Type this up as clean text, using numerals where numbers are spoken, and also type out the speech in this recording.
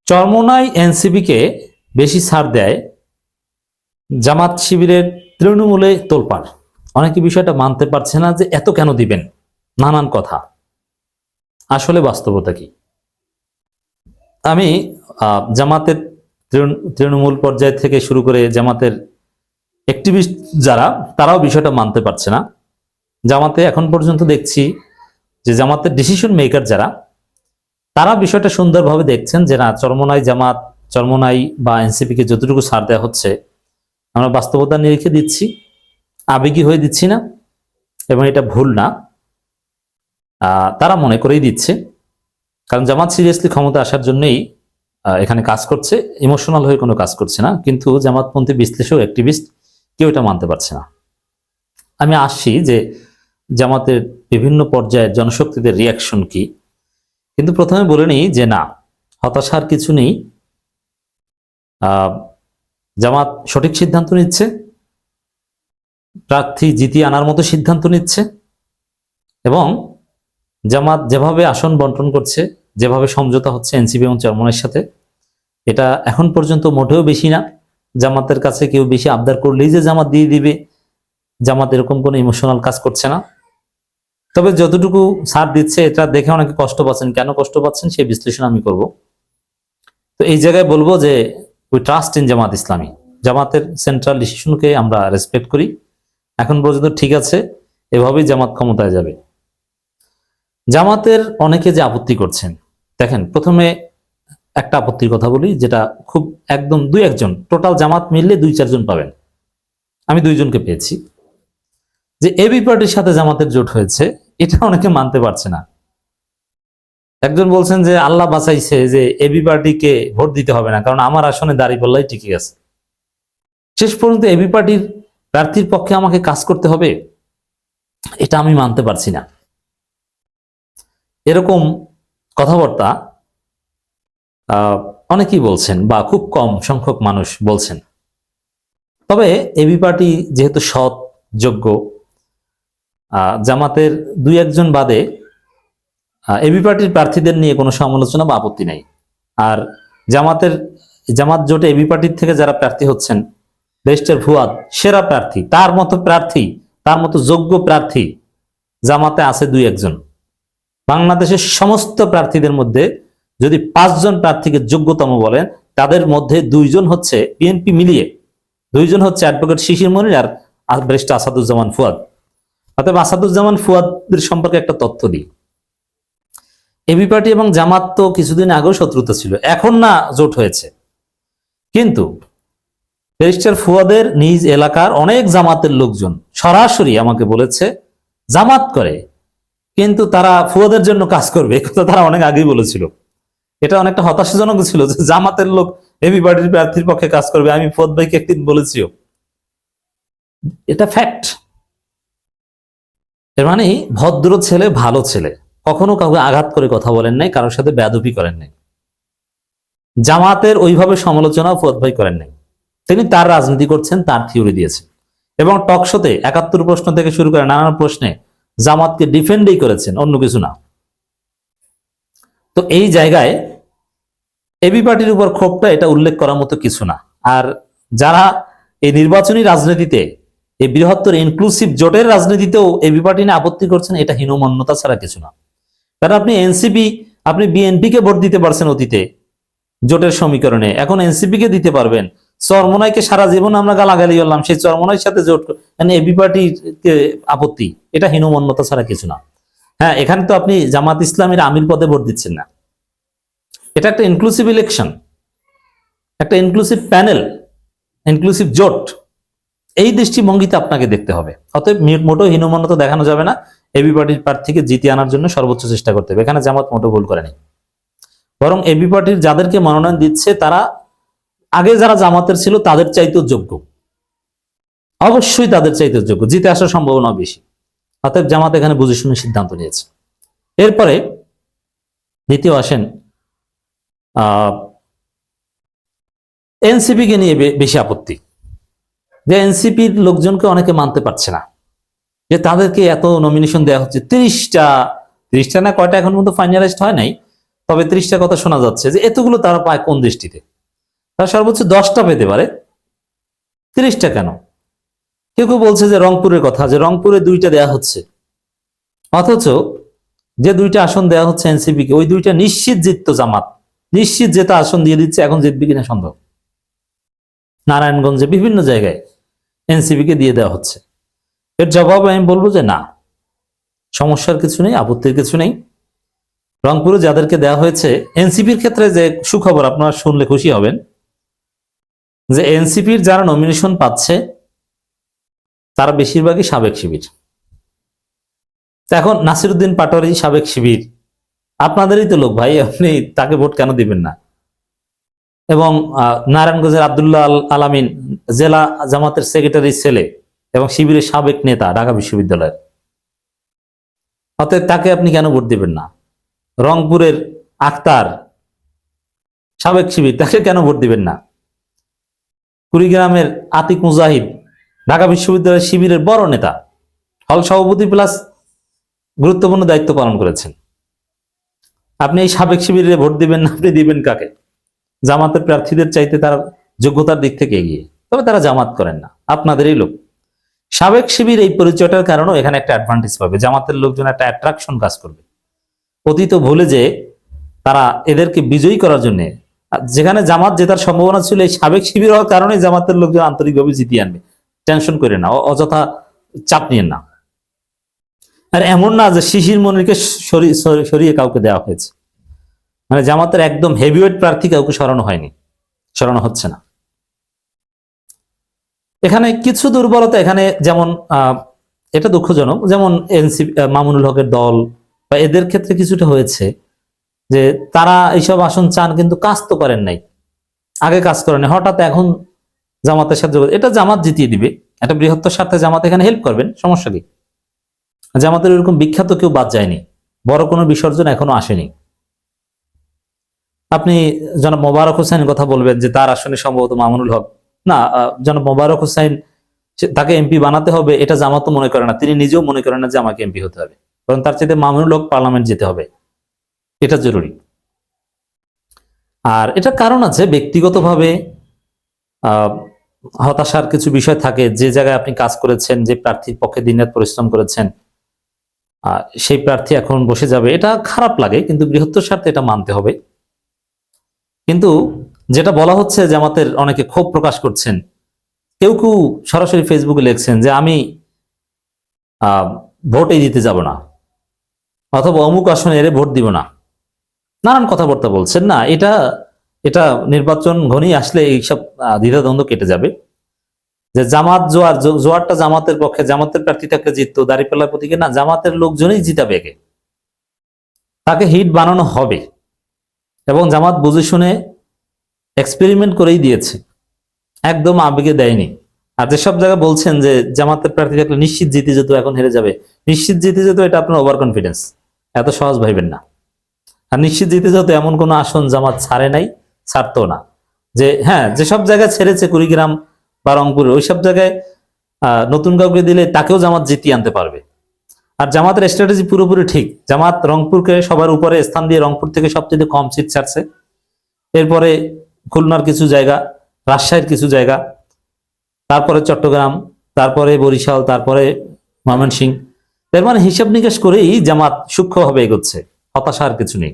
চরমোনাই এনসিপিকে বেশি ছাড় দেয়, জামাত শিবিরের তৃণমূলে তোলপাড়। অনেকে বিষয়টা মানতে পারছে না যে এত কেন দিবেন, নানান কথা। আসলে বাস্তবতা কি? আমি জামাতের তৃণমূল পর্যায় থেকে শুরু করে জামাতের অ্যাক্টিভিস্ট যারা, তারাও বিষয়টা মানতে পারছে না। জামাতে এখন পর্যন্ত দেখছি যে জামাতের ডিসিশন মেকার যারা, তারা বিষয়টা সুন্দরভাবে দেখছেন যে না, চরমোনাই বা এনসিপিকে যতটুকু ছাড় দেওয়া হচ্ছে আমরা বাস্তবতা নিরিখে দিচ্ছি, আবেগী হয়ে দিচ্ছি না, এবং এটা ভুল না, তারা মনে করেই দিচ্ছে। কারণ জামাত সিরিয়াসলি ক্ষমতা আসার জন্যই এখানে কাজ করছে, ইমোশনাল হয়ে কোনো কাজ করছে না। কিন্তু জামাতপন্থী বিশ্লেষক, অ্যাক্টিভিস্ট কেউ এটা মানতে পারছে না। আমি আসছি যে জামাতের বিভিন্ন পর্যায়ের জনশক্তিদের রিয়াকশন কি। কিন্তু প্রথমে বলে নিই যে না, হতাশার কিছু নেই। জামাত সঠিক সিদ্ধান্ত নিচ্ছে, প্রার্থী জিতিয়ে আনার মতো সিদ্ধান্ত নিচ্ছে, এবং জামাত যেভাবে আসন বন্টন করছে, যেভাবে সমঝোতা হচ্ছে এনসিপি এবং চরমোনাইয়ের সাথে, এটা এখন পর্যন্ত মোটেও বেশি না। জামাতের কাছে কেউ বেশি আবদার করলেই যে জামাত দিয়ে দিবে, জামাত এরকম কোনো ইমোশনাল কাজ করছে না। তবে যতটুকু ছাড় দিচ্ছে এটা দেখে অনেকে কষ্ট পাচ্ছেন। কেন কষ্ট পাচ্ছেন সেই বিশ্লেষণ আমি করব। তো এই জায়গায় বলবো যে we trust in Jamaat Islami. জামাতের সেন্ট্রাল ডিসিশনকে আমরা রেসপেক্ট করি। এখন পর্যন্ত ঠিক আছে, এভাবেই জামাত ক্ষমতায় যাবে। জামাতের অনেকে যে আপত্তি করছেন, দেখেন, প্রথমে একটা আপত্তির কথা বলি, যেটা খুব একদম দুই একজন, টোটাল জামাত মিললে 2-4 জন পাবেন, আমি 2 জনকে পেয়েছি, যে এবি পার্টির সাথে জামাতের জোট হয়েছে। এটা অনেকে মানতে পারছে না। একজন বলছেন যে আল্লাহ বাঁচাইছে, যে এবি পার্টিকে ভোট দিতে হবে না, কারণ আমার আসনে দাঁড়িপাল্লাই টিকে গেছে। শেষ পর্যন্ত এবি পার্টির প্রার্থীর পক্ষে আমাকে কাজ করতে হবে, এটা আমি মানতে পারছি না। এরকম কথাবার্তা অনেকেই বলছেন, বা খুব কম সংখ্যক মানুষ বলছেন। তবে এবি পার্টি যেহেতু সৎ, যোগ্য, জামাতের 2-1 জন বাদে এবি পার্টির প্রার্থীদের নিয়ে কোনো সমালোচনা বা আপত্তি নাই। আর জামাত জোটে এবি পার্টির থেকে যারা প্রার্থী হচ্ছেন, ব্যারিস্টার ফুয়াদ সেরা প্রার্থী, তার মতো যোগ্য প্রার্থী জামাতে আছে 2-1 জন। বাংলাদেশের সমস্ত প্রার্থীদের মধ্যে যদি 5 জন প্রার্থীকে যোগ্যতম বলেন, তাদের মধ্যে 2 জন হচ্ছে বিএনপি মিলিয়ে, 2 জন হচ্ছে অ্যাডভোকেট শিশির মনির আর ব্যারিস্টার আসাদুজ্জামান ফুয়াদ। অতএব আসাদুজ্জামান ফুয়াদের সম্পর্কে একটা তথ্য দিই। এবি পার্টি এবং জামাত তো কিছুদিন আগেও শত্রুতা ছিল, এখন না জোট হয়েছে। কিন্তু ব্যারিস্টার ফুয়াদের নিজ এলাকার অনেক জামাতের লোকজন সরাসরি আমাকে বলেছে জামাত করে, কিন্তু তারা ফুয়াদের জন্য কাজ করবে, কথা তারা অনেক আগেই বলেছিল। এটা অনেকটা হতাশাজনক ছিল যে জামাতের লোক এবি পার্টির প্রার্থীর পক্ষে কাজ করবে। আমি ফুয়াদ ভাইকে একদিন বলেছিও, এটা ফ্যাক্ট। এর মানে ভদ্র ছেলে, ভালো ছেলে, কখনো কাউকে আঘাত করে কথা বলেন নাই, কারোর সাথে বেয়াদবি করেন নাই। জামাতের ওইভাবে সমালোচনা ফুয়াদ ভাই করেন নাই। তিনি তার রাজনীতি করছেন, তার থিওরি দিয়েছেন, এবং টক শোতে 71 প্রশ্ন থেকে শুরু করে নানান প্রশ্নে জামাতকে ডিফেন্ডই করেছেন, অন্য কিছু না। তো এই জায়গায় এবি পার্টির উপর ক্ষোভটা, এটা উল্লেখ করার মতো কিছু না। আর যারা এই নির্বাচনী রাজনীতিতে, এই বৃহত্তর ইনক্লুসিভ জোটের রাজনীতিতেও এবি পার্টি নিয়ে আপত্তি করছেন, এটা হীনমন্যতা ছাড়া কিছু না। কারণ আপনি বিএনপি কে ভোট দিতে পারছেন অতীতে জোটের সমীকরণে, এখন এনসিপি কে দিতে পারবেন। চরমোনাইকে সারা জীবন আমরা গালাগালি করলাম, সেই চরমোনাইয়ের সাথে জোট, মানে এবি পার্টির আপত্তি, এটা হীনমন্যতা ছাড়া কিছু না। হ্যাঁ, এখানে তো আপনি জামাত ইসলামের আমির পদে ভোট দিচ্ছেন না। এটা একটা ইনক্লুসিভ ইলেকশন, একটা ইনক্লুসিভ প্যানেল, ইনক্লুসিভ জোট। এই দৃষ্টিভঙ্গিতে আপনাকে দেখতে হবে। অতএব মোটেও হীনমন্যতা দেখানো যাবে না। এবি পার্টির প্রার্থীকে জিতিয়ে আনার জন্য সর্বোচ্চ চেষ্টা করতে হবে। এখানে জামাত মোটেও ভুল করেনি, বরং এবি পার্টির যাদেরকে মনোনয়ন দিচ্ছে তারা আগে যারা জামাতের ছিল তাদের চাইতেও যোগ্য, অবশ্যই তাদের চাইতেও যোগ্য, জিতে আসার সম্ভাবনা বেশি। অতএব জামাত এখানে বুঝে শুনে সিদ্ধান্ত নিয়েছে। এরপরে দ্বিতীয় আসেন এনসিপি কে নিয়ে বেশি আপত্তি, যে এনসিপির লোকজনকে অনেকে মানতে পারছে না, যে তাদেরকে এত নমিনেশন দেওয়া হচ্ছে। 30টা না কয়টা এখন পর্যন্ত ফাইনালাইজড হয় নাই, তবে 30টা কথা শোনা যাচ্ছে যে এতগুলো তারা পায় কোন দৃষ্টিতে? তারা সর্বোচ্চ 10টা পেতে পারে, 30টা কেন? কেউ কেউ বলছে যে রংপুরের কথা, যে রংপুরে 2টা দেয়া হচ্ছে, অথচ যে 2টা আসন দেওয়া হচ্ছে এনসিপি কে, ওই 2টা নিশ্চিত জিততো জামাত, নিশ্চিত জেতা আসন দিয়ে দিচ্ছে, এখন জিতবে কিনা সন্দেহ। নারায়ণগঞ্জে বিভিন্ন জায়গায় এনসিপি কে দিয়ে দেওয়া হচ্ছে। এর জবাবে আমি বলবো যে না, সমস্যার কিছু নেই, আপত্তির কিছু নেই। রংপুরে যাদেরকে দেওয়া হয়েছে, এনসিপির ক্ষেত্রে যে সুখবর আপনারা শুনলে খুশি হবেন, যে এনসিপির যারা নমিনেশন পাচ্ছে তারা বেশিরভাগই সাবেক শিবির। এখন নাসিরউদ্দিন পাটোয়ারি সাবেক শিবির, আপনাদেরই তো লোক ভাই, আপনি তাকে ভোট কেন দিবেন না? এবং নারায়ণগঞ্জের আব্দুল্লাহ আলামিন জেলা জামাতের সেক্রেটারি ছেলে এবং শিবিরের সাবেক নেতা ঢাকা বিশ্ববিদ্যালয়ের, অতএব তাকে আপনি কেন ভোট দিবেন না? রংপুরের আক্তার সাবেক শিবির, তাকে কেন ভোট দিবেন না? কুড়িগ্রামের আতিক মুজাহিদ ঢাকা বিশ্ববিদ্যালয়ের শিবিরের বড় নেতা, হল সভাপতি প্লাস গুরুত্বপূর্ণ দায়িত্ব পালন করেছেন। আপনি এই সাবেক শিবিরে ভোট দিবেন না, আপনি দিবেন কাকে? জামাতের প্রার্থীদের চাইতে তারা যোগ্যতার দিক থেকে এগিয়ে, তবে তারা জামাত করেন না, আপনাদেরই লোক। সাবেক শিবির এই পরিচয়টার কারণেও এখানে একটা অ্যাডভান্টেজ পাবে, জামাতের লোকজন একটা অ্যাট্রাকশন কাজ করবে। অতীত ভুলে যে তারা এদেরকে বিজয়ী করার জন্য, যেখানে জামাত জেতার সম্ভাবনা ছিল, এই সাবেক শিবির হওয়ার কারণে জামাতের লোকজন আন্তরিকভাবে জিতিয়ে আনবে। টেনশন করে না, অযথা চাপ নিয়েন না। আর এমন না যে শিশির মনিরকে সরিয়ে কাউকে দেওয়া হয়েছে, মানে জামাতের একদম হেভিওয়েট প্রার্থী কাউকে সরানো হয়নি, সরানো হচ্ছে না। এখানে কিছু দুর্বলতা, এখানে যেমন এটা দুঃখজনক, যেমন এনসিপি মামুনুল হকের দল বা এদের ক্ষেত্রে কিছুটা হয়েছে যে তারা এইসব আসন চান কিন্তু কাজ তো করেন নাই, আগে কাজ করেন, হঠাৎ এখন জামাতের সাথে এটা জামাত জিতিয়ে দিবে, একটা বৃহত্তর স্বার্থে জামাত এখানে হেল্প করবেন, সমস্যা কি? জামাতের এরকম বিখ্যাত কেউ বাদ যায়নি, বড় কোনো বিসর্জন এখনো আসেনি। আপনি জনাব মোবারক হোসেনের কথা বলবেন যে তার আসনে সম্ভবত মামুনুল হক, না, জনাব মোবারক হোসেন তাকে এমপি বানাতে হবে এটা জামাতও মনে করে না, তিনি নিজেও মনে করেন না যে আমাকে এমপি হতে হবে, কারণ তার চাইতে মামুনুল হক পার্লামেন্ট যেতে হবে, এটা জরুরি। আর এটা কারণ আছে, ব্যক্তিগতভাবে হতাশার কিছু বিষয় থাকে, যে জায়গায় আপনি কাজ করেছেন, যে প্রার্থীর পক্ষে দিনরাত পরিশ্রম করেছেন, সেই প্রার্থী এখন বসে যাবে, এটা খারাপ লাগে, কিন্তু বৃহত্তর স্বার্থে এটা মানতে হবে। কিন্তু যেটা বলা হচ্ছে, জামাতের অনেকে ক্ষোভ প্রকাশ করছেন, কেউ কেউ সরাসরি ফেসবুকে লিখছেন যে আমি ভোটই দিতে যাব না, অথবা অমুক আসনে এরে ভোট দিব না, নানান কথাবার্তা বলছেন। না, এটা এটা নির্বাচন ঘনিয়ে আসলে এইসব দ্বিধাদ্বন্দ্ব কেটে যাবে, যে জামাত জোয়ারটা জামাতের পক্ষে, জামাতের প্রার্থী থাকলে জিততো, দাঁড়িপাল্লার প্রতীকে না, জামাতের লোকজনই জিতাবে একে, তাকে হিট বানানো হবে। এবং জামাত বুঝে শুনে এক্সপেরিমেন্ট করেই দিয়েছে, একদম আবেগে দেয়নি। আর যেসব জায়গায় বলছেন যে জামাতের প্রার্থী থাকলে নিশ্চিত জিতে যেত, এখন হেরে যাবে, নিশ্চিত জিতে যেত, এটা আপনার ওভার কনফিডেন্স, এত সহজ ভাইবেন না। আর নিশ্চিত জিতে যেত এমন কোনো আসন জামাত ছাড়ে নাই, ছাড়তো না। যে হ্যাঁ, যেসব জায়গায় ছেড়েছে কুড়িগ্রাম বা রংপুরে, ওইসব জায়গায় নতুন কাউকে দিলে তাকেও জামাত জিতিয়ে আনতে পারবে। আর জামাতের স্ট্র্যাটেজি পুরোপুরি ঠিক, জামাত রংপুরকে সবার উপরে স্থান দিয়ে রংপুর থেকে সবচেয়ে কম সিট ছাড়ছে, এরপরে খুলনার কিছু জায়গা, রাজশাহীর কিছু জায়গা, তারপরে চট্টগ্রাম, তারপরে বরিশাল, তারপরে ময়মনসিংহ। এর মানে হিসাব নিকাশ করেই জামাত সূক্ষ্মভাবে এগোচ্ছে, হতাশার কিছু নেই।